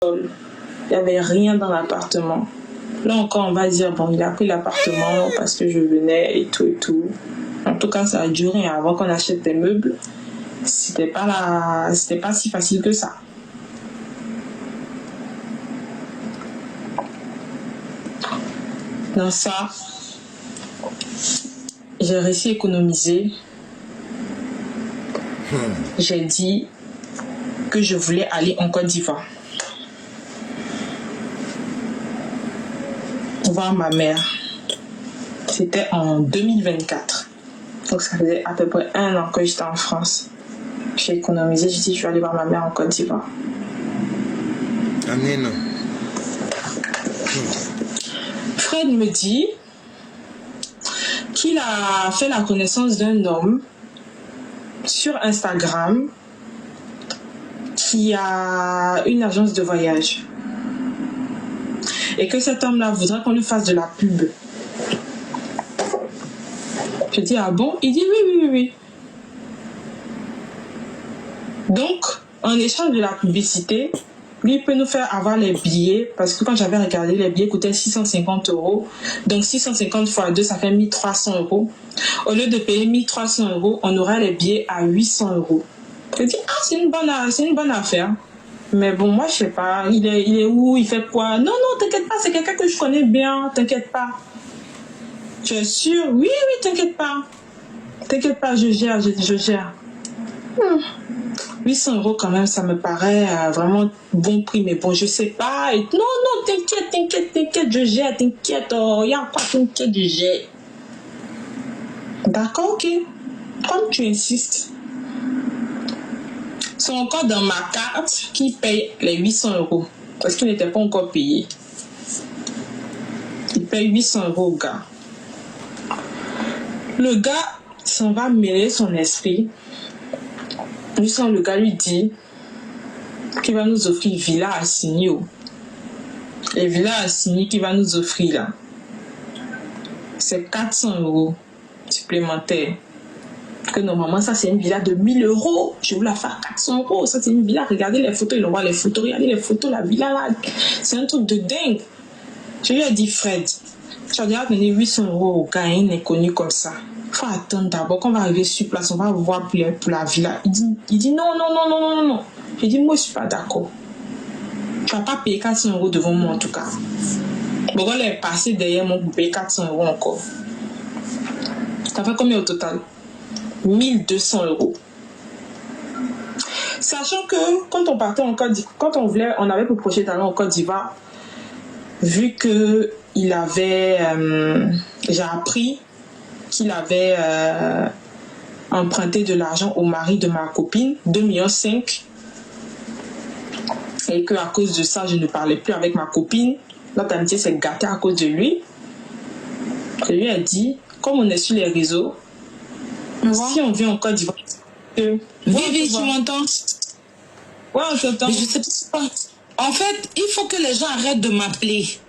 sol. Il n'y avait rien dans l'appartement. Là encore, on va dire, bon, il a pris l'appartement parce que je venais et tout et tout. En tout cas, ça a duré avant qu'on achète des meubles. C'était pas si facile que ça. Dans ça, j'ai réussi à économiser. J'ai dit que je voulais aller en Côte d'Ivoire voir ma mère. C'était en 2024. Donc ça faisait à peu près 1 an que j'étais en France. J'ai économisé, j'ai dit je vais aller voir ma mère en Côte d'Ivoire. Amen. Fred me dit qu'il a fait la connaissance d'un homme sur Instagram qui a une agence de voyage. Et que cet homme-là voudrait qu'on lui fasse de la pub. Je dis, ah bon? Il dit, oui. Donc, en échange de la publicité, lui, il peut nous faire avoir les billets, parce que quand j'avais regardé, les billets coûtaient 650 €. Donc, 650 fois 2, ça fait 1300 €. Au lieu de payer 1300 €, on aura les billets à 800 €. Je dis, ah, c'est une bonne affaire. Mais bon, moi, je sais pas, il est où, il fait quoi? Non, t'inquiète pas, c'est quelqu'un que je connais bien, t'inquiète pas. Tu es sûr? Oui, t'inquiète pas. T'inquiète pas, je gère. 800 € quand même, ça me paraît vraiment bon prix, mais bon, je sais pas. Et non, t'inquiète, je gère, t'inquiète, y a pas, t'inquiète, je gère. D'accord, ok. Comme tu insistes. C'est encore dans ma carte qui paye les 800 € parce qu'il n'était pas encore payé. Il paye 800 € au gars. Le gars s'en va mêler son esprit. Le gars lui dit qu'il va nous offrir villa à signer. Les villas à signer qu'il va nous offrir là, c'est 400 € supplémentaires. Que normalement, ça c'est une villa de 1000 €. Je vous la fais à 400 €. Ça c'est une villa. Regardez les photos, il envoie les photos. Regardez les photos, la villa là. C'est un truc de dingue. Je lui ai dit, Fred, tu vas déjà donner 800 € au gars, il n'est connu comme ça. Il faut attendre d'abord. Quand on va arriver sur place, on va voir pour la villa. Il dit non. J'ai dit, moi je suis pas d'accord. Tu vas pas payer 400 € devant moi en tout cas. Bon, on est passé derrière moi pour payer 400 € encore. Ça fait combien au total? 1200 €. Sachant que quand on partait en Côte d'Ivoire, on avait pour projet d'aller en Côte d'Ivoire, vu que j'ai appris qu'il avait emprunté de l'argent au mari de ma copine, 2,5 millions, et que à cause de ça, je ne parlais plus avec ma copine. Notre amitié s'est gâtée à cause de lui. Je lui ai dit, comme on est sur les réseaux, si on vient en Côte d'Ivoire... Vivi, tu m'entends? Ouais, on t'entend. Mais je sais pas. En fait, il faut que les gens arrêtent de m'appeler.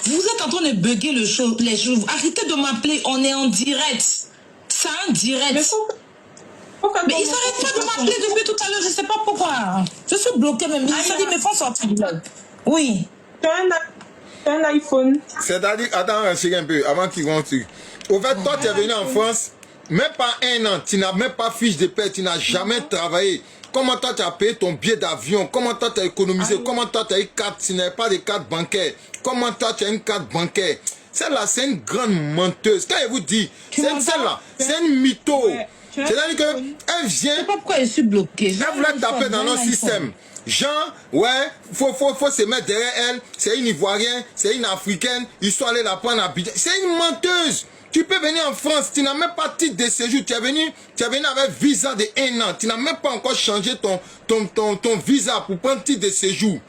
Vous êtes en train de bugger les choses. Arrêtez de m'appeler, on est en direct. C'est un direct. Mais ils n'arrêtent pas de m'appeler depuis tout à l'heure, je ne sais pas pourquoi. Je suis bloquée même. Ils dit, mais faut sortir du blog. Oui. Tu as un iPhone. C'est-à-dire, attends un peu, avant qu'ils vont dessus. Au fait, toi, tu es venu en France, même pas 1 an, tu n'as même pas fiche de paie, tu n'as jamais travaillé. Comment toi, tu as payé ton billet d'avion? Comment toi, tu as économisé? Comment toi, tu as une carte, tu n'avais pas de carte bancaire? Comment toi, tu as une carte bancaire? Celle-là, c'est une grande menteuse. Quand elle vous dit, celle-là, c'est une mytho. C'est-à-dire qu'elle vient... Je sais pas pourquoi je suis bloquée. Elle voulait taper dans notre système. Jean, ouais, faut se mettre derrière elle. C'est une Ivoirienne, c'est une Africaine. Ils sont allés la prendre à Abidjan. C'est une menteuse. Tu peux venir en France, tu n'as même pas de titre de séjour. Tu es venu avec visa de 1 an. Tu n'as même pas encore changé ton visa pour prendre titre de séjour.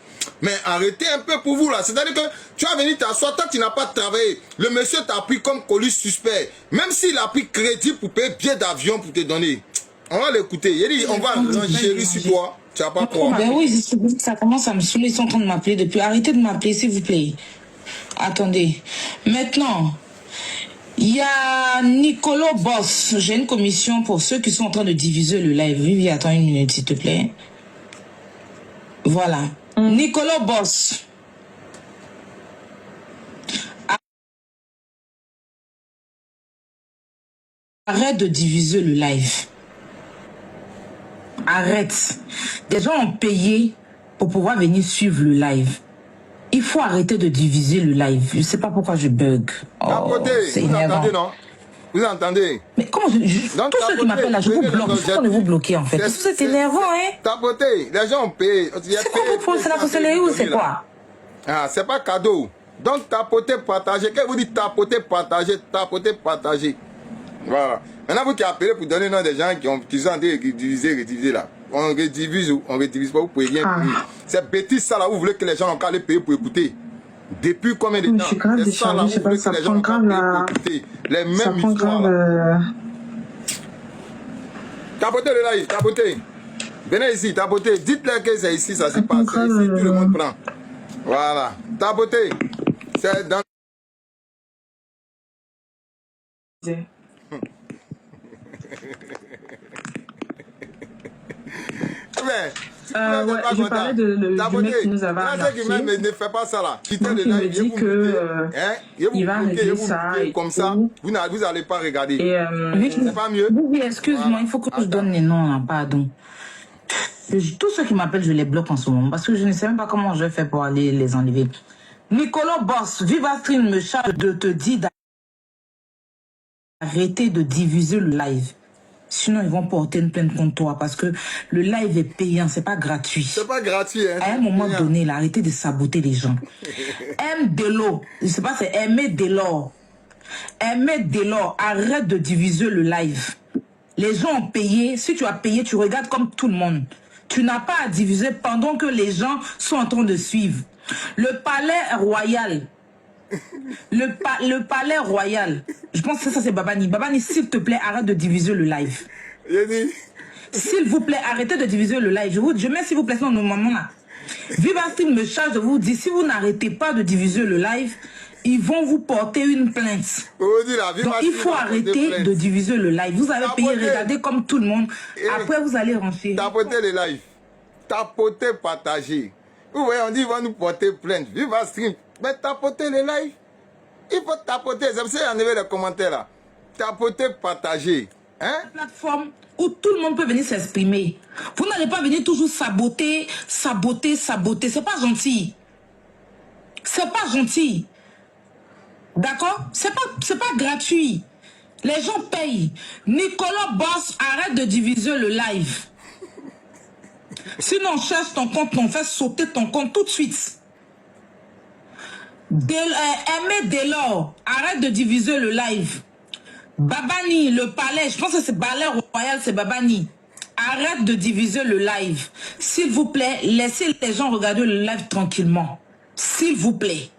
Mais arrêtez un peu pour vous là. C'est-à-dire que tu vas venir t'asseoir, toi tu n'as pas travaillé. Le monsieur t'a pris comme colis suspect. Même s'il a pris crédit pour payer billet d'avion pour te donner. On va l'écouter. Il dit, on va ranger sur toi. Tu n'as pas quoi. Ben oui, ça commence à me saouler. Ils sont en train de m'appeler depuis. Arrêtez de m'appeler, s'il vous plaît. Attendez. Maintenant, il y a Nicolo Boss. J'ai une commission pour ceux qui sont en train de diviser le live. Vivi, attends 1 minute, s'il te plaît. Voilà. Nicolas Boss. Arrête de diviser le live. Arrête. Des gens ont payé pour pouvoir venir suivre le live. Il faut arrêter de diviser le live. Je ne sais pas pourquoi je bug. Oh, c'est énervant. Entendez, non? Vous entendez? Mais comment tous ceux qui m'appellent là, je vous bloque. Il faut qu'on vous bloquer en fait. C'est énervant, hein? Tapoter. Les gens ont payé. C'est quoi votre problème? C'est la sorcellerie ou c'est quoi? Ah, c'est pas cadeau. Donc tapoter, partager. Quand vous dites tapoter, partager. Voilà. Maintenant, vous qui appelez pour donner le nom des gens qui sont en train de rediviser là. On redivise ou on redivise pas, vous pouvez rien payer. C'est bêtise ça là, vous voulez que les gens n'ont qu'à les payer pour écouter. Depuis combien de temps? Je suis grave déchargée, je sais pas, ça prend grave la... Les mêmes ça prend histoires. Tapotez le live, tapotez. Venez ici, tapotez. Dites-leur que c'est ici, ça se passe. Ici, tout le monde prend. Voilà. Tapotez. C'est dans... Ouais, je parlais du mec qui nous avait arnaqué. Ne fais pas ça là. Donc, il me dit que il va régler ça et comme ça, vous n'allez pas regarder. Et c'est pas mieux. Oui, excuse-moi, il faut que je donne les noms là, pardon. Tous ceux qui m'appellent, je les bloque en ce moment parce que je ne sais même pas comment je vais faire pour aller les enlever. Nicolas Boss, Viva Stream me charge de te dire d'arrêter de diviser le live. Sinon, ils vont porter une plainte contre toi parce que le live est payant, c'est pas gratuit. C'est pas gratuit, hein. À un moment donné, là, arrêtez de saboter les gens. M. Delors, je sais pas, c'est Aimé Delors. Aimé Delors, arrête de diviser le live. Les gens ont payé. Si tu as payé, tu regardes comme tout le monde. Tu n'as pas à diviser pendant que les gens sont en train de suivre. Le palais royal. Le palais royal. Je pense que ça c'est Babani. Babani, s'il te plaît, arrête de diviser le live. S'il vous plaît, arrêtez de diviser le live. Je mets s'il vous plaît, non, normalement là. Viva Stream me charge de vous dire, si vous n'arrêtez pas de diviser le live, ils vont vous porter une plainte. Donc il faut arrêter de diviser le live. Vous avez payé, regardez comme tout le monde. Après vous allez rentrer. Tapotez le live. Tapotez, partagez. Vous voyez, on dit qu'ils vont nous porter plainte. Viva Stream. Mais tapotez le live. Il faut tapoter. C'est pour ça qu'il y a les commentaires là. Tapoter, partager. Hein? Une plateforme où tout le monde peut venir s'exprimer. Vous n'allez pas venir toujours saboter. C'est pas gentil. C'est pas gentil. D'accord? C'est pas gratuit. Les gens payent. Nicolas Boss, arrête de diviser le live. Sinon, on cherche ton compte, on fait sauter ton compte tout de suite. Aimé Delors, arrête de diviser le live. Babani, le palais, je pense que c'est Palais Royal, c'est Babani. Arrête de diviser le live. S'il vous plaît, laissez les gens regarder le live tranquillement. S'il vous plaît.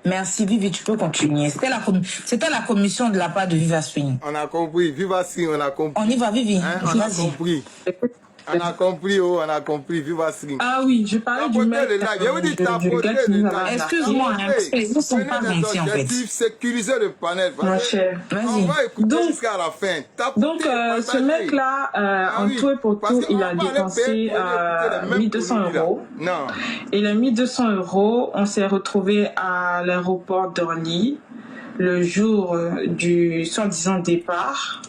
Merci Vivi, tu peux continuer. C'était la commission de la part de Viva Stream. On a compris, Viva Stream, on a compris. On y va Vivi, hein, on a compris. On a compris, oh, on a compris, Viva Stream. Ah oui, je parlais du mec. Excuse-moi, ils ne sont pas gentils en fait. Sécuriser le panel. Mon cher, on va écouter jusqu'à la fin. Donc, ce mec-là, en tout et pour tout, il a dépensé 1200 €. Non. Et les 1200 €, on s'est retrouvé à l'aéroport d'Orly le jour du soi-disant départ.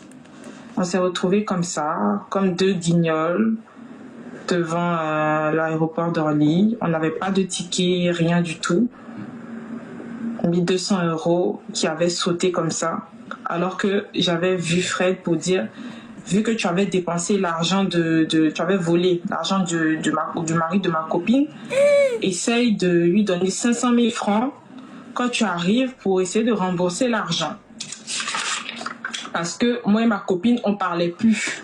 On s'est retrouvés comme ça, comme deux guignols, devant l'aéroport d'Orly. On n'avait pas de ticket, rien du tout. 1200 € qui avaient sauté comme ça. Alors que j'avais vu Fred pour dire, vu que tu avais dépensé l'argent tu avais volé l'argent du mari de ma copine, essaye de lui donner 500 000 francs quand tu arrives pour essayer de rembourser l'argent. Parce que moi et ma copine, on parlait plus.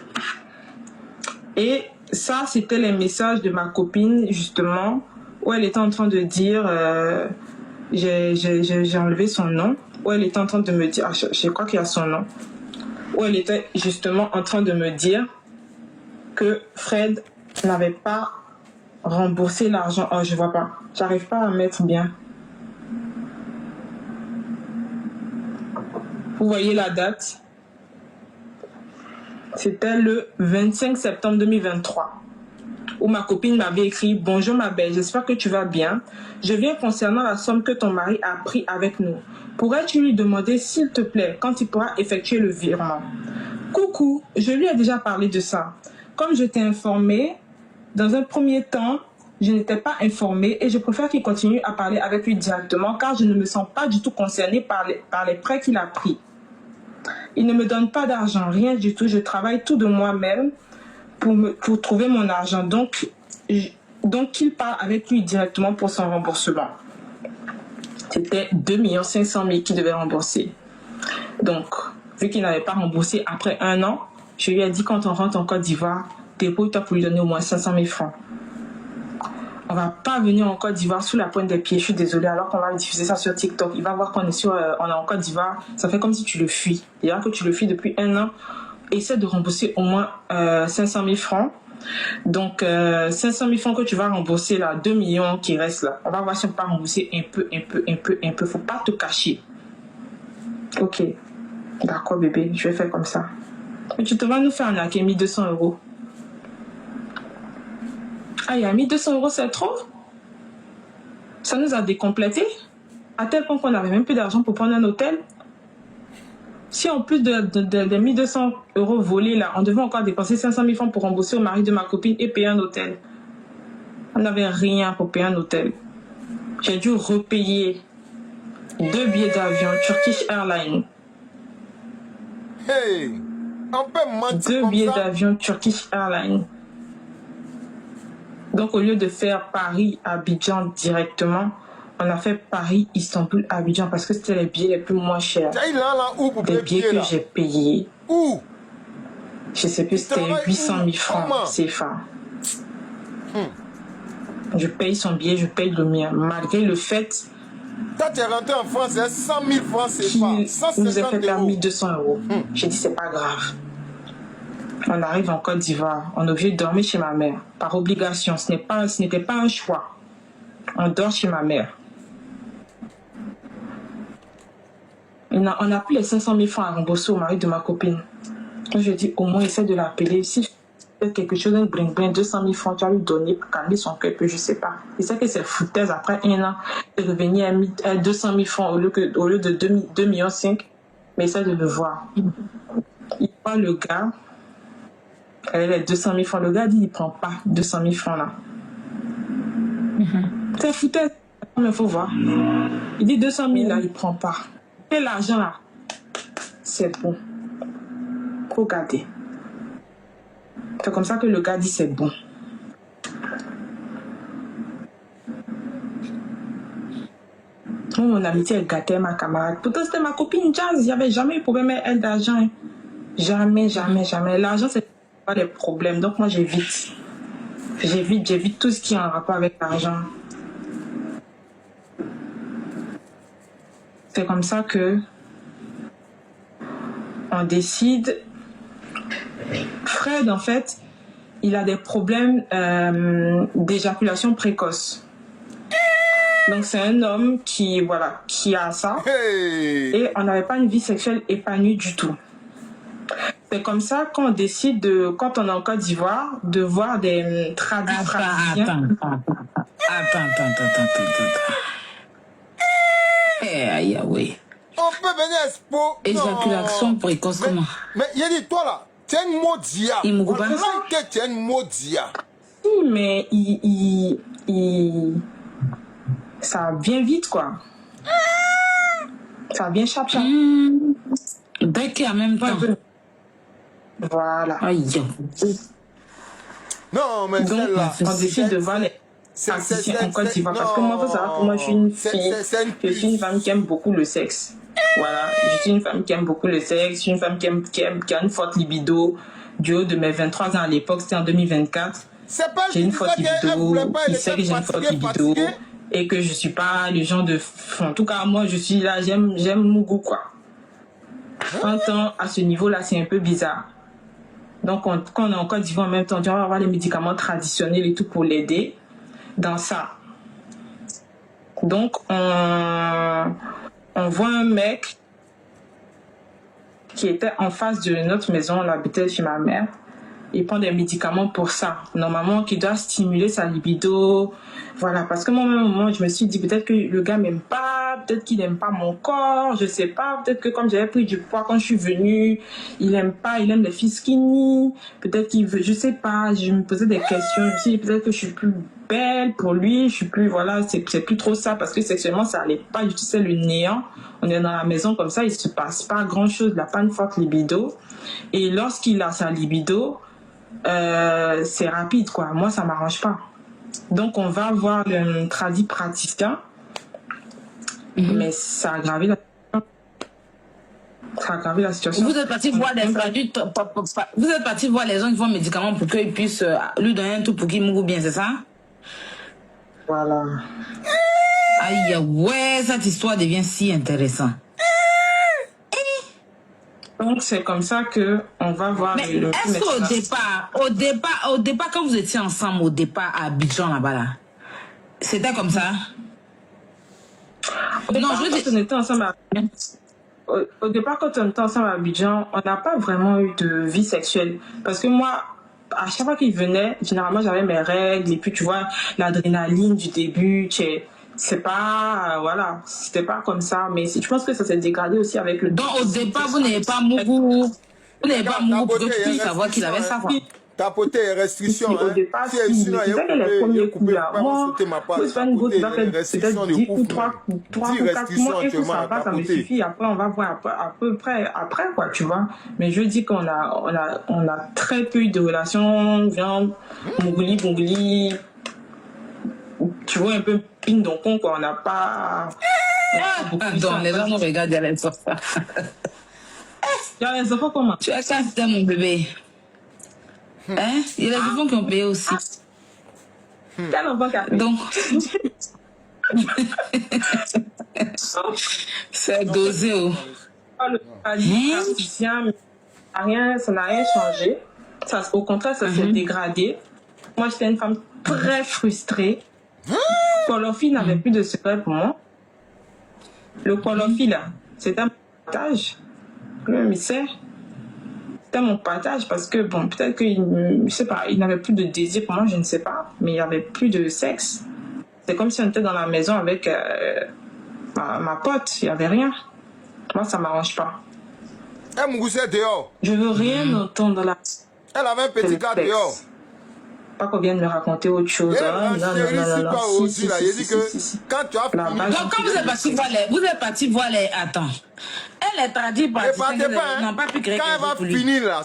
Et ça, c'était les messages de ma copine, justement, où elle était en train de dire, j'ai enlevé son nom, où elle était en train de me dire, je crois qu'il y a son nom, où elle était justement en train de me dire que Fred n'avait pas remboursé l'argent. Oh, je vois pas. J'arrive pas à mettre bien. Vous voyez la date? C'était le 25 septembre 2023. où ma copine m'avait écrit « Bonjour ma belle, j'espère que tu vas bien. Je viens concernant la somme que ton mari a pris avec nous. Pourrais-tu lui demander, s'il te plaît, quand il pourra effectuer le virement ?» Coucou, je lui ai déjà parlé de ça. Comme je t'ai informé, dans un premier temps, je n'étais pas informée et je préfère qu'il continue à parler avec lui directement car je ne me sens pas du tout concernée par les prêts qu'il a pris. Il ne me donne pas d'argent, rien du tout. Je travaille tout de moi-même pour trouver mon argent. Donc, qu'il parle avec lui directement pour son remboursement. C'était 2 500 000 qu'il devait rembourser. Donc, vu qu'il n'avait pas remboursé après 1 an, je lui ai dit quand on rentre en Côte d'Ivoire, débrouille-toi pour lui donner au moins 500 000 francs. On va pas venir en Côte d'Ivoire sous la pointe des pieds, je suis désolée, alors qu'on va diffuser ça sur TikTok. Il va voir qu'on est on est en Côte d'Ivoire, ça fait comme si tu le fuis. Il y a que tu le fuis depuis 1 an. Essaie de rembourser au moins 500 000 francs. Donc, 500 000 francs que tu vas rembourser là, 2 millions qui restent là. On va voir si on peut rembourser un peu. Faut pas te cacher. Ok. D'accord, bébé, je vais faire comme ça. Mais tu te vas nous faire un arnaquer 1200 €. Ah, il y a 1200 €, c'est trop? Ça nous a décomplété à tel point qu'on n'avait même plus d'argent pour prendre un hôtel. Si en plus de 1200 € volés là, on devait encore dépenser 500 000 francs pour rembourser au mari de ma copine et payer un hôtel. On n'avait rien pour payer un hôtel. J'ai dû repayer 2 billets d'avion Turkish Airlines. Hey, on peut mentir 2 billets comme ça. d'avion Turkish Airlines. Donc, au lieu de faire Paris-Abidjan directement, on a fait Paris-Istanbul-Abidjan parce que c'était les billets les plus moins chers. Les billets que j'ai payés. Où? Je sais plus, c'était 800 000 francs CFA. Je paye son billet, je paye le mien. Malgré le fait Quand tu es rentré en France, c'est 100 000 francs CFA. qu'il nous a fait 150 perdre €. 1200 €. J'ai dit, c'est pas grave. On arrive en Côte d'Ivoire, on est obligé de dormir chez ma mère, par obligation, ce n'était pas un choix. On dort chez ma mère. On a plus les 500 000 francs à rembourser au mari de ma copine. Donc je dis, au moins essaie de l'appeler. Si je fais quelque chose, un bring-bring, 200 000 francs, tu vas lui donner pour calmer son cœur, je sais pas. Il sait que c'est foutaise après 1 an de revenir à 200 000 francs au lieu de 2,5 millions. Mais essaie de le voir. Il voit le gars. Elle est 200 000 francs. Le gars dit il prend pas 200 000 francs là. C'est foutaise. Mais il faut voir. Il dit 200 000 là, il prend pas. Et l'argent là, c'est bon. Faut garder. C'est comme ça que le gars dit c'est bon. Mon amitié, elle gâtait ma camarade. Pourtant, c'était ma copine Jazz. Il n'y avait jamais eu de problème avec elle d'argent. Jamais. L'argent, c'est pas des problèmes. Donc, moi, j'évite. J'évite tout ce qui est en rapport avec l'argent. C'est comme ça que on décide. Fred, en fait, il a des problèmes d'éjaculation précoce. Donc, c'est un homme qui a ça. Hey. Et on n'avait pas une vie sexuelle épanouie du tout. C'est comme ça qu'on décide, quand on est en Côte d'Ivoire, de voir des traditions. Attends. Eh, oui. On peut venir à Expo. Éjaculation précoce, comment? Mais il a dit, toi là, tu es une maudia. Il me On sent que tu es une maudia. Oui, mais ça vient vite, quoi. Ça vient chap. Dès qu'il y a même temps. Voilà. Aïe. Non, mais Donc, celle-là. on décide de voir les pratiques en Côte d'Ivoire. Parce que moi, il faut savoir que moi, je suis une fille. Je suis une femme qui aime beaucoup le sexe. Voilà. Je suis une femme qui aime beaucoup le sexe. Je suis une femme qui a une forte libido. Du haut de mes 23 ans à l'époque, c'était en 2024. J'ai une forte libido. Il sait que j'ai une forte libido. Et que je suis pas le genre de... En tout cas, moi, je suis là, j'aime mon goût, quoi. En temps, à ce niveau-là, c'est un peu bizarre. Donc, quand on est en Côte d'Ivoire en même temps, on va avoir les médicaments traditionnels et tout pour l'aider dans ça. Donc, on voit un mec qui était en face de notre maison, on habitait chez ma mère. il prend des médicaments pour ça. Normalement, qui doit stimuler sa libido. Voilà, parce que moi, à un moment, je me suis dit peut-être que le gars m'aime pas, peut-être qu'il n'aime pas mon corps, je sais pas, peut-être que comme j'avais pris du poids quand je suis venue, il aime pas, il aime les filles skinny, peut-être qu'il veut, je sais pas, je me posais des questions, je me suis dit peut-être que je suis plus belle pour lui, je suis plus, voilà, c'est plus trop ça, parce que sexuellement, ça allait pas du tout, c'est le néant. On est dans la maison comme ça, il se passe pas grand-chose, il n'a pas une forte libido. Et lorsqu'il a sa libido, c'est rapide, quoi. Moi, ça m'arrange pas. Donc, on va voir le tradit praticien, mais ça a aggravé la situation. Vous êtes parti voir des tradis, vous êtes parti voir les gens qui font médicaments pour qu'ils puissent lui donner un tout pour qu'il mourre bien, c'est ça? Voilà. Aïe, ouais, cette histoire devient si intéressante. Donc, c'est comme ça que on va voir. Mais est-ce qu'au départ, quand vous étiez ensemble, au départ, à Abidjan, là-bas, là, c'était comme ça? Non, je veux dire, on était ensemble au départ, quand on était ensemble à Abidjan, on n'a pas vraiment eu de vie sexuelle. Parce que moi, à chaque fois qu'il venait, généralement, j'avais mes règles. Et puis, tu vois, l'adrénaline du début, c'est pas, voilà, c'était pas comme ça. Mais je pense que ça s'est dégradé aussi avec le... Donc, au départ, vous n'avez pas mouru. Vous n'avez pas mouru pour que tu puisses savoir qu'il avait ça, quoi. Tapoter les restrictions. Au départ, c'est que les premiers coups là. Moi, c'est pas une go, tu vas faire peut-être 10 ou 3 ou 4 mois et que ça va, ça me suffit. Après, on va voir à peu près après, quoi, tu vois. Mais je dis qu'on a très peu eu de relations, viande, mongouli, tu vois, un peu ping-dong, quoi. On n'a pas. Donc, les gens nous regardent, il y a les enfants. Il y a les enfants comment? Tu as cassé mon bébé. Hein? Il y a les enfants qui ont payé aussi. Quel enfant qui a payé? Donc, c'est dosé. Oh. Le praticien, ça n'a rien changé. Au contraire, ça s'est dégradé. Moi, j'étais une femme très frustrée. Colofi n'avait plus de secret pour moi. Le Colofi, là, c'était un partage. Le émissaire. C'était mon partage parce que, bon, peut-être qu'il, je sais pas, il n'avait plus de désir pour moi, je ne sais pas, mais il n'y avait plus de sexe. C'est comme si on était dans la maison avec ma pote, il n'y avait rien. Moi, ça ne m'arrange pas. Elle moussait dehors. Je veux rien entendre là. Elle avait un petit gars dehors. Pas qu'on vienne me raconter autre chose. Non. Si, il dit que quand tu as fini... Donc, quand vous êtes parti voir les... Attends. Elle est traduite par... n'ont pas pu créer quand elle va finir là,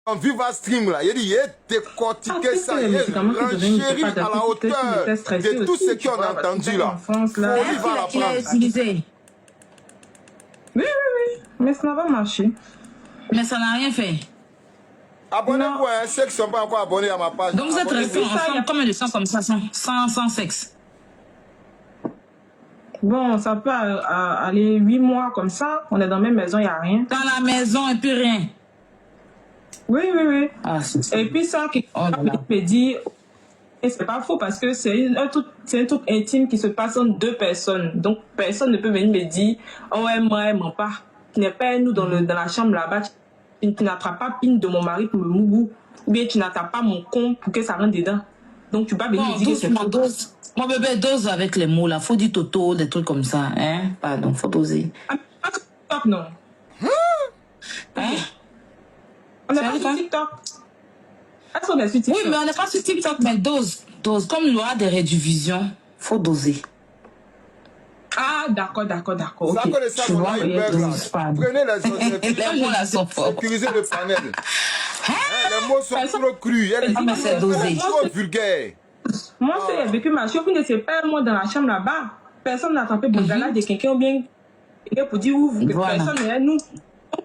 en Viva Stream là, il dit, il a décortiqué ça, il a renchéri à la hauteur de tout ce qu'on a entendu là. Il a utilisé. Oui. Mais ça n'a pas marché. Mais ça n'a rien fait. Abonnez-vous, hein, ceux qui ne sont pas encore abonnés à ma page. Donc vous êtes restés ensemble combien de temps comme ça, sans sexe? Bon, ça peut aller 8 mois comme ça. On est dans la même maison, il n'y a rien. Dans la maison et puis rien? Oui. Ah, et puis ça, me dit, et c'est pas faux parce que c'est un truc intime qui se passe entre 2 personnes. Donc personne ne peut venir me dire, oh ouais, moi, elle ment pas. Tu n'es pas nous dans la chambre là-bas. Tu n'attrapes pas pine de mon mari pour le mougou. Ou bien tu n'attrapes pas mon con pour que ça rentre dedans. Donc tu vas venir me dire que c'est faux. Mon bébé, dose avec les mots là. Faut dire toto, des trucs comme ça. Hein? Pardon, faut doser. Non. Hein? On n'est pas sur TikTok. Est-ce qu'on est sur TikTok? Oui, mais on n'est pas sur TikTok, mais dose. Comme il y aura des rédivisions, faut doser. Ah, d'accord. Ça Okay. que ça, on a une belle là. Prenez les mots là sont forts. Sécurisez le panel. Les mots sont trop crus. C'est dosé. Trop vulgaire. Moi, c'est vécu ma chose. Vous ne savez pas, moi, dans la chambre là-bas, personne n'a attrapé Bongala de quelqu'un ou bien pour dire où personne n'est nous.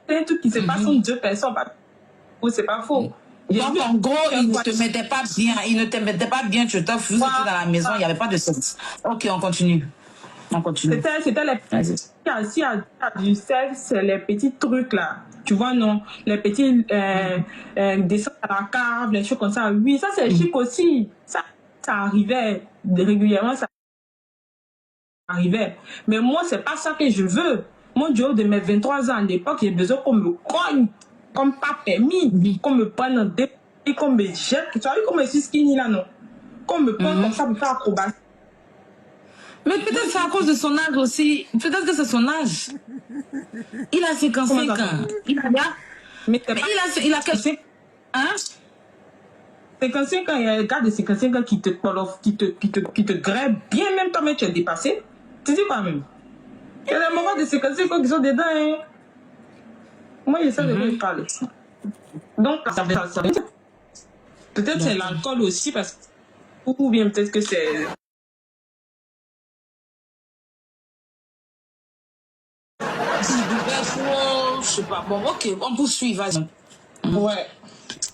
C'est un truc qui se passe entre 2 personnes. C'est pas faux. Donc, en gros, il ne te mettait pas bien, tu étais dans la maison, il n'y avait pas de sexe. Ok, on continue. C'était les petits. S'il y a du sexe, c'est les petits trucs là. Tu vois, non? Les petits descentes à la cave, les choses comme ça. Oui, ça c'est chic aussi. Ça arrivait régulièrement, ça arrivait. Mais moi, c'est pas ça que je veux. Moi, du haut de mes 23 ans à l'époque, j'ai besoin qu'on me cogne comme pas permis qu'on me prenne en dé et qu'on me jette. Tu as vu comme je suis skinny là, non? Qu'on me prenne comme ça pour faire acrobatie. Mais peut-être c'est à cause de son âge aussi. Peut-être que c'est son âge. Il a 55 ans. Il a quel... Hein? 55 ans, il y a un gars de 55 ans qui te grève bien, même toi, mais tu es dépassé. Tu dis quoi même? Il y a des moments de 55 ans qui sont dedans. Hein. Moi, je sais de quoi il parle. Donc, ça veut dire. Peut-être c'est l'alcool aussi, parce que. Ou bien peut-être que c'est. Je sais pas. Bon, ok, on poursuit, vas-y. Ouais.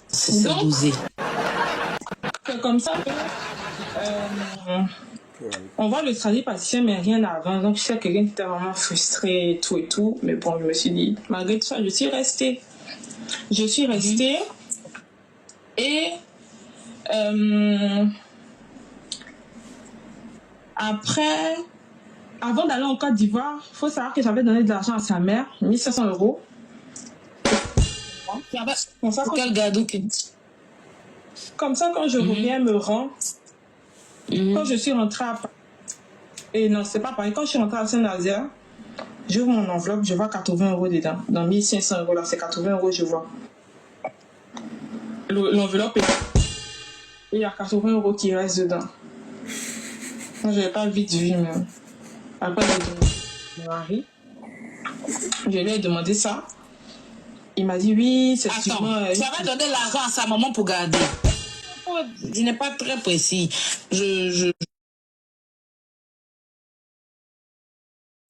C'est dosé. C'est comme ça que. On voit le tradipraticien, mais rien avant. Donc, je sais quelqu'un qui était vraiment frustré et tout. Mais bon, je me suis dit, malgré tout ça, je suis restée. Et après, avant d'aller en Côte d'Ivoire, il faut savoir que j'avais donné de l'argent à sa mère, 1500 €. Pour quel gado? Comme ça, quand je reviens, me rend. Quand je suis rentrée à Paris, et non, c'est pas pareil, quand je suis rentrée à Saint-Nazaire, j'ouvre mon enveloppe, je vois 80 € dedans. Dans 1500 € là, c'est 80 €, je vois. L'enveloppe est... Et il y a 80 € qui restent dedans. Moi, je n'avais pas vite vu, mais... Après, j'ai demandé à mon mari. Je lui ai demandé ça. Il m'a dit oui, c'est sûrement... Attends, tu avais donné l'argent à sa maman pour garder. Je n'ai pas très précis.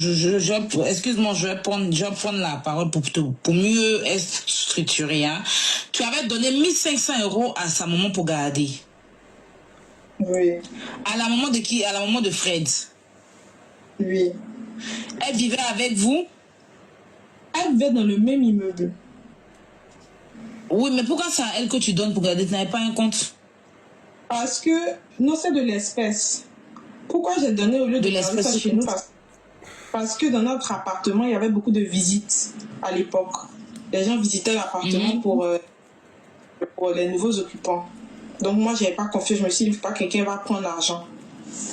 Excuse-moi, je vais prendre la parole pour mieux être structuré. Hein. Tu avais donné 1500 € à sa maman pour garder. Oui. À la maman de qui? À la maman de Fred. Oui. Elle vivait avec vous? Elle vivait dans le même immeuble. Oui, mais pourquoi c'est à elle que tu donnes pour garder? Tu n'avais pas un compte? Parce que, non, c'est de l'espèce. Pourquoi j'ai donné au lieu de garder ça chez nous? Parce que dans notre appartement, il y avait beaucoup de visites à l'époque. Les gens visitaient l'appartement pour les nouveaux occupants. Donc moi, je n'avais pas confiance. Je me suis dit, il ne faut pas que quelqu'un va prendre l'argent.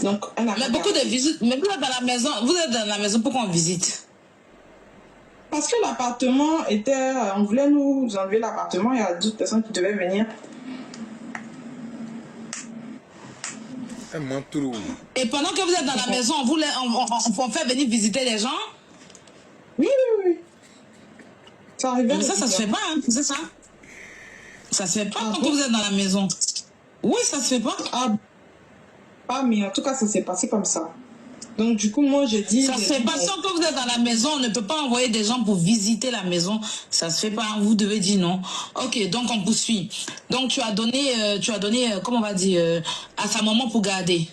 Donc, elle a... Mais beaucoup de visites. Mais vous êtes dans la maison, pourquoi on visite? Parce que l'appartement était... On voulait nous enlever l'appartement. Il y a d'autres personnes qui devaient venir. Et pendant que vous êtes dans la maison, on fait venir visiter les gens? Oui. Ça arrivait. Mais ça se fait pas, hein, c'est ça? Ça se fait pas quand vous êtes dans la maison. Oui, ça se fait pas. Pas, mais en tout cas, ça s'est passé comme ça. Donc, du coup, moi, je dis... Ça se fait pas. Tant que vous êtes dans la maison, on ne peut pas envoyer des gens pour visiter la maison. Ça se fait pas. Vous devez dire non. Ok, donc on poursuit. Donc, tu as donné, comment on va dire, à sa maman pour garder.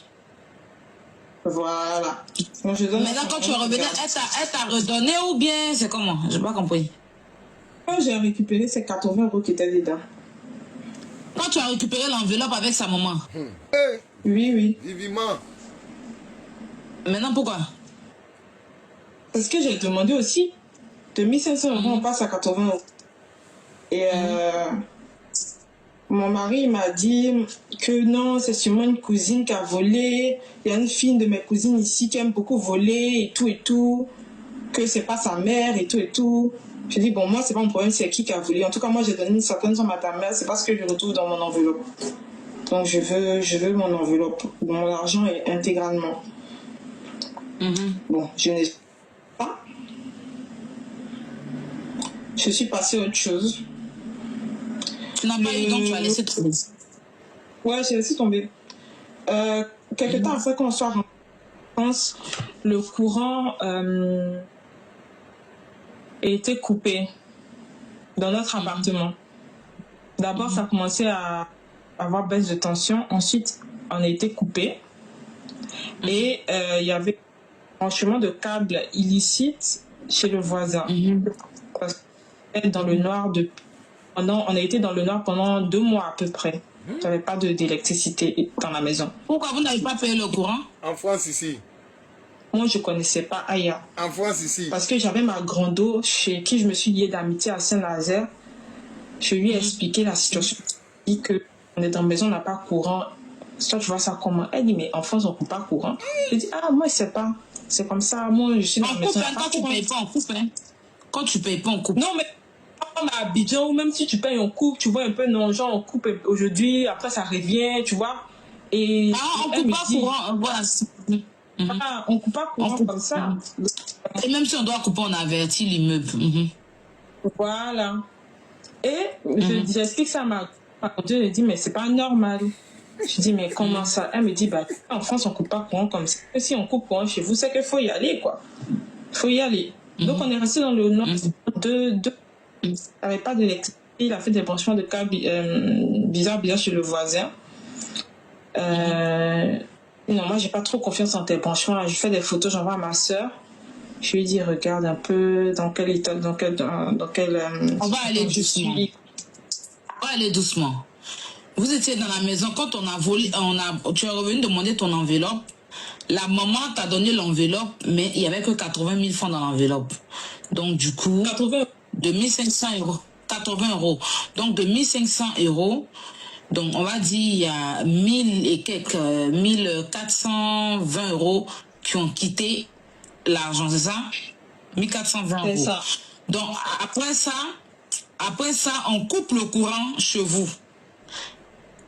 Voilà. Maintenant, quand tu es revenu, elle t'a redonné ou bien c'est comment? Je n'ai pas compris. Quand j'ai récupéré ces 80 € qui étaient dedans. Quand tu as récupéré l'enveloppe avec sa maman? Oui. Vivement. Maintenant, pourquoi? Parce que j'ai demandé aussi. De 1500 €, on passe à 80 €. Et mon mari m'a dit que non, c'est sûrement une cousine qui a volé. Il y a une fille de mes cousines ici qui aime beaucoup voler et tout. Que c'est pas sa mère et tout. Je dis, bon, moi, c'est pas mon problème, c'est qui a volé. En tout cas, moi, j'ai donné une certaine somme à ta mère. C'est parce que je retrouve dans mon enveloppe. Donc, je veux mon enveloppe. Mon argent est intégralement. Bon, je n'ai pas. Je suis passée à autre chose. Tu n'as pas eu, donc tu as laissé tomber. Ouais, j'ai laissé tomber. Quelque temps après qu'on soit en France, le courant a été coupé dans notre appartement. D'abord, ça a commencé à avoir baisse de tension. Ensuite, on a été coupé. Et il y avait un chemin de câbles illicite chez le voisin. Parce qu'on dans le noir on a été dans le noir pendant 2 mois à peu près. Il n'y avait pas d'électricité dans la maison. Pourquoi vous n'avez pas payé le courant? En France, ici. Moi, je ne connaissais pas Aya. En France, ici. Parce que j'avais ma grande-eau chez qui je me suis liée d'amitié à Saint-Nazaire. Je lui ai expliqué la situation. Je lui ai dit qu'on est dans la maison, on n'a pas courant. Toi, tu vois ça comment? Elle dit, mais en France, on ne coupe pas courant. Je dis, ah, moi, je sais pas. C'est comme ça. Moi, je suis dans la maison. Quand tu payes pas, on coupe. Hein. Quand tu payes pas, on coupe. Non, mais on a Abidjan, ou même si tu payes, on coupe. Tu vois un peu, non, genre, on coupe aujourd'hui, après, ça revient, tu vois. Et on coupe pas courant. Voilà. Ah, on coupe pas courant comme ça. Et même si on doit couper, on avertit l'immeuble. Voilà. Et j'explique ça à ma je lui dis, mais c'est pas normal. Je dis, mais comment ça? Elle me dit, bah, en France, on coupe pas courant comme ça. Et si on coupe courant chez vous, c'est qu'il faut y aller, quoi. Il faut y aller. Donc, on est resté dans le nord il n'y avait pas d'électricité. Il a fait des branchements de câbles bizarres chez le voisin. Non, moi, j'ai pas trop confiance en tes branchements. Là. Je fais des photos, j'envoie à ma soeur. Je lui dis, regarde un peu dans quel état, dans quel on va aller doucement. On va aller doucement. Vous étiez dans la maison, quand on a volé, tu es revenu demander ton enveloppe. La maman t'a donné l'enveloppe, mais il n'y avait que 80 000 francs dans l'enveloppe. Donc, du coup, 2 500 €. 80 €. Donc, de 1 500 €, donc on va dire il y a 1000 et quelques, 1420 € qui ont quitté l'argent, c'est ça? 1420 €. Ça. Donc, après ça, on coupe le courant chez vous.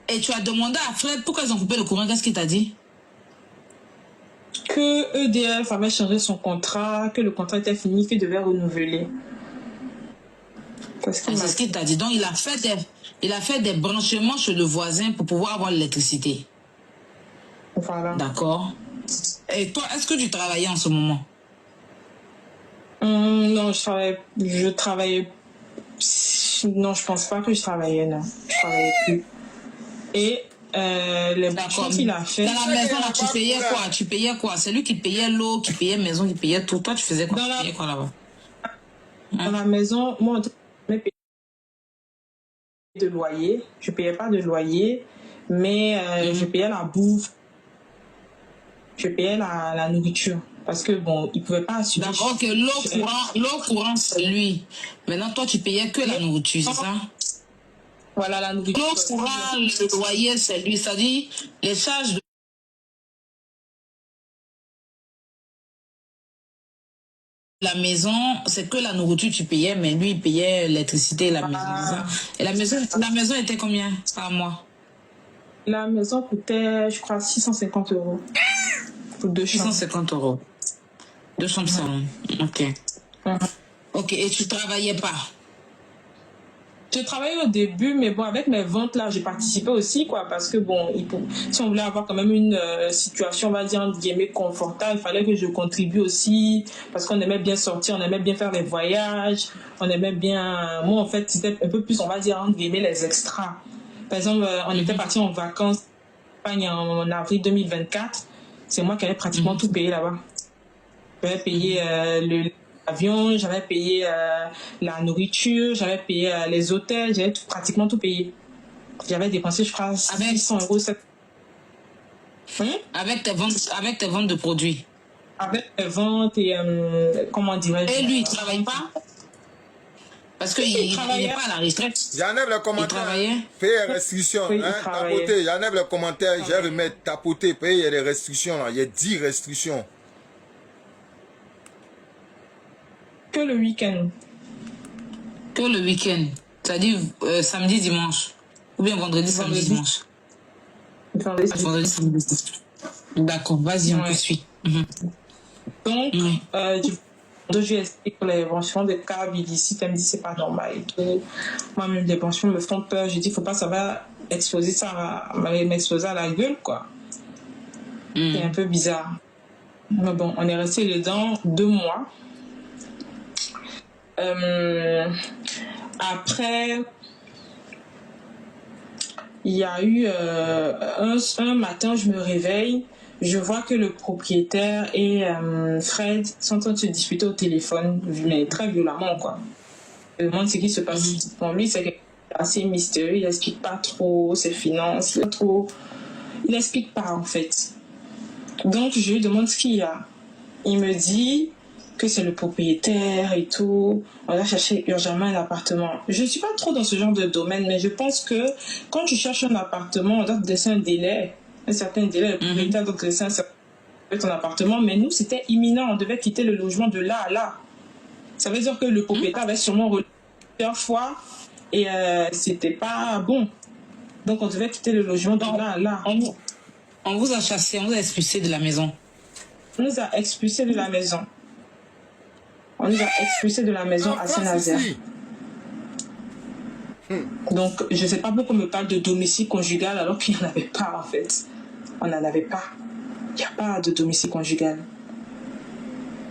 Et tu as demandé à Fred pourquoi ils ont coupé le courant. Qu'est-ce qu'il t'a dit? Que EDF avait changé son contrat, que le contrat était fini, qu'il devait renouveler. C'est ce qu'il t'a dit. Donc, il a fait des branchements chez le voisin pour pouvoir avoir l'électricité. Voilà. D'accord. Et toi, est-ce que tu travaillais en ce moment? Non, je travaillais. Non, je pense pas que je travaillais, non. Je travaillais plus. Et les branchements qu'il a fait. Dans la maison, là, tu payais quoi? Tu payais quoi? C'est lui qui payait l'eau, qui payait maison, qui payait tout. Toi, tu faisais quoi? Tu payais quoi là-bas? Dans la maison, moi, je payais de loyer. Je payais pas de loyer, mais je payais la bouffe. Je payais la nourriture. Parce que bon, il pouvait pas assurer. D'accord, ok, l'eau courant, c'est lui. Maintenant, toi, tu payais que la nourriture, c'est ça? Voilà, la nourriture. L'eau courant, le loyer, c'est lui. C'est-à-dire, les charges de la maison, c'est que la nourriture, tu payais, mais lui, il payait l'électricité et la maison, c'est ça? Et la maison était combien par mois? La maison coûtait, je crois, 650 €. Pour 2 chambres. 650 €. 2 chambres salon. Ok. Ok, et tu travaillais pas? Je travaillais au début, mais bon, avec mes ventes là, j'ai participé aussi, quoi, parce que bon, si on voulait avoir quand même une situation, on va dire, entre guillemets, confortable, il fallait que je contribue aussi, parce qu'on aimait bien sortir, on aimait bien faire les voyages, on aimait bien, moi, en fait, c'était un peu plus, on va dire, entre guillemets, les extras. Par exemple, on était partis en vacances en avril 2024, c'est moi qui avais pratiquement tout payé là-bas. J'avais payé l'avion, j'avais payé la nourriture, j'avais payé les hôtels, j'avais pratiquement tout payé. J'avais dépensé, je crois, 600 €. Avec tes ventes de produits. Avec les ventes et comment dirais-je. Et lui, il ne travaille pas? Parce qu'il n'est pas à la retraite. J'enlève les commentaires. Payer les restrictions. Oui, hein, tapoter. J'enlève les commentaires. Je vais remettre tapoter. Payer, il y a des restrictions là. Il y a 10 restrictions. Que le week-end. Que le week-end. C'est-à-dire samedi, dimanche. Ou bien vendredi, samedi, dimanche. Vendredi, samedi. D'accord, vas-y, on te suit. Donc, je lui explique pour les branchements de câbles, il dit, si tu me dis c'est pas normal et tout. Moi-même, les branchements me font peur. Je dis, faut pas, ça va exploser, ça va m'exploser à la gueule, quoi. C'est un peu bizarre. Mais bon, on est resté dedans 2 mois. Après, il y a eu un matin, je me réveille, je vois que le propriétaire et Fred sont en train de se disputer au téléphone, mais très violemment, quoi. Je me demande ce qui se passe. Pour lui, c'est assez mystérieux, il n'explique pas trop ses finances, il n'explique pas, en fait. Donc, je lui demande ce qu'il y a. Il me dit, que c'est le propriétaire et tout. On va chercher urgemment un appartement. Je ne suis pas trop dans ce genre de domaine, mais je pense que quand tu cherches un appartement, on doit te laisser un délai, un certain délai. Le propriétaire doit te laisser un certain ton appartement, mais nous, c'était imminent. On devait quitter le logement de là à là. Ça veut dire que le propriétaire avait sûrement relu plusieurs fois et c'était pas bon. Donc, on devait quitter le logement de là à là. On vous a chassé, on vous a expulsé de la maison. On nous a expulsés de la maison. On nous a expulsés de la maison à Saint-Nazaire. Donc, je ne sais pas pourquoi on me parle de domicile conjugal alors qu'il n'y en avait pas, en fait. On n'en avait pas. Il n'y a pas de domicile conjugal.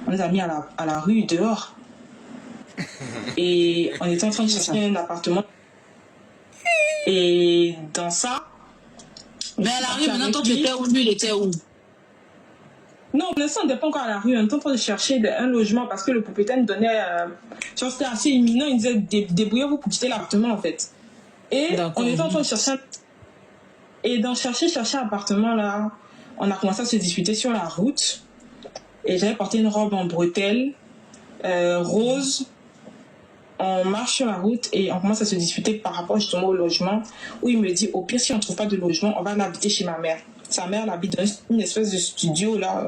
On nous a mis à la rue, dehors. Et on était en train de chercher un appartement. Et dans ça... Mais à la rue, maintenant, toi, tu étais où? Lui, il était où? Non, pour l'instant, on n'était pas encore à la rue. On était en train de chercher un logement parce que le propriétaire nous donnait... c'était assez imminent. Il disait, débrouillez-vous pour quitter l'appartement, en fait. Et on était en train de chercher... Et dans chercher un appartement, là, on a commencé à se disputer sur la route. Et j'avais porté une robe en bretelles, rose. On marche sur la route et on commence à se disputer par rapport justement au logement, où il me dit, au pire, si on ne trouve pas de logement, on va l'habiter chez ma mère. Sa mère l'habite dans une espèce de studio, là,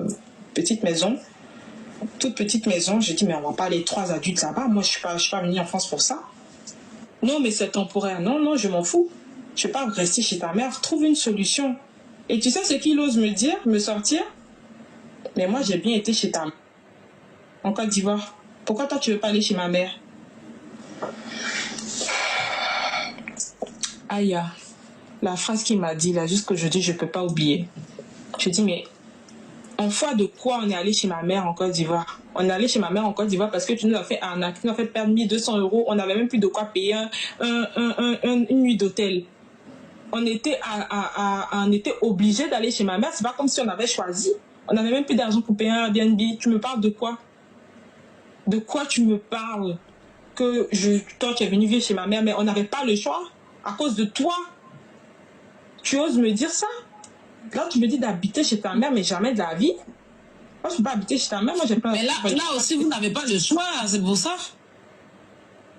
petite maison, toute petite maison. J'ai dit, mais on va pas aller 3 adultes là-bas. Moi, je suis pas venue en France pour ça. Non, mais c'est temporaire. Non, je m'en fous. Je ne vais pas rester chez ta mère. Trouve une solution. Et tu sais ce qu'il ose me dire, me sortir? Mais moi, j'ai bien été chez ta mère, en Côte d'Ivoire. Pourquoi toi, tu ne veux pas aller chez ma mère? Aïe, la phrase qu'il m'a dit là, jusqu'aujourd'hui, je ne peux pas oublier. Je dis, mais en foi de quoi on est allé chez ma mère en Côte d'Ivoire? On est allé chez ma mère en Côte d'Ivoire parce que tu nous as fait arnaquer, tu nous as fait perdre 1200 €. On n'avait même plus de quoi payer une nuit d'hôtel. On était obligé d'aller chez ma mère. C'est pas comme si on avait choisi. On n'avait même plus d'argent pour payer un Airbnb. Tu me parles de quoi? De quoi tu me parles? Que toi, tu es venu vivre chez ma mère, mais on n'avait pas le choix à cause de toi. Tu oses me dire ça? Là, tu me dis d'habiter chez ta mère, mais jamais de la vie. Moi, je ne peux pas habiter chez ta mère. Moi, j'ai pas. Mais là aussi, vous n'avez pas le choix, c'est pour ça.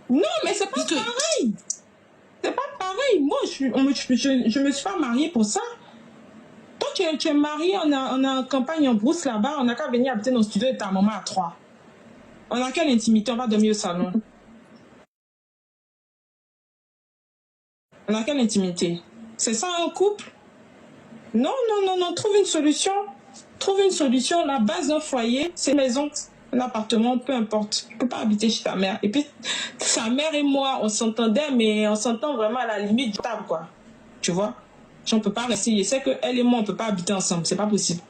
Non, mais c'est pas pareil. C'est pas pareil. Moi, je me suis pas mariée pour ça. Toi, tu es mariée, on a en campagne en brousse là-bas, on n'a qu'à venir habiter dans le studio de ta maman à 3. On a quelle intimité? On va dormir au salon. On a quelle intimité? C'est ça un couple? Non, trouve une solution. Trouve une solution. La base d'un foyer, c'est une maison, un appartement, peu importe. Tu ne peux pas habiter chez ta mère. Et puis, sa mère et moi, on s'entendait, mais on s'entend vraiment à la limite du table, quoi. Tu vois? On ne peut pas rester. Je sais qu'elle et moi, on ne peut pas habiter ensemble. C'est pas possible.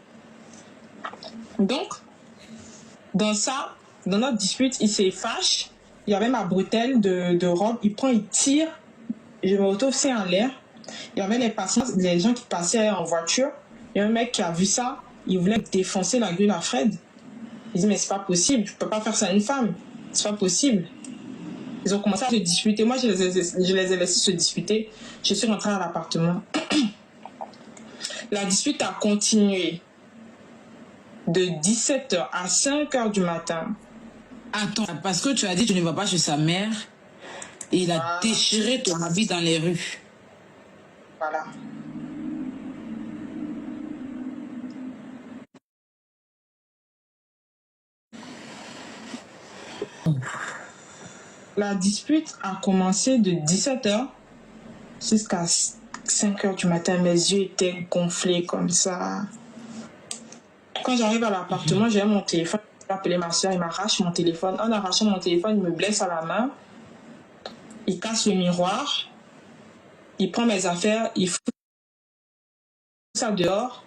Donc, dans ça, dans notre dispute, il se fâche. Il y avait ma bretelle de robe. Il prend, il tire. Je me retrouve c'est en l'air. Il y avait les gens qui passaient en voiture. Il y a un mec qui a vu ça. Il voulait défoncer la gueule à Fred. Il dit, mais c'est pas possible. Je peux pas faire ça à une femme. C'est pas possible. Ils ont commencé à se disputer. Moi, je les ai laissés se disputer. Je suis rentrée à l'appartement. La dispute a continué de 17h à 5h du matin. Attends, parce que tu as dit que tu ne vas pas chez sa mère. Et il a déchiré ton habit dans les rues. Voilà. La dispute a commencé de 17h jusqu'à 5h du matin. Mes yeux étaient gonflés comme ça. Quand j'arrive à l'appartement, j'ai mon téléphone. J'ai appelé ma soeur, il m'arrache mon téléphone. En arrachant mon téléphone, il me blesse à la main. Il casse le miroir. Il prend mes affaires. Il fout ça dehors.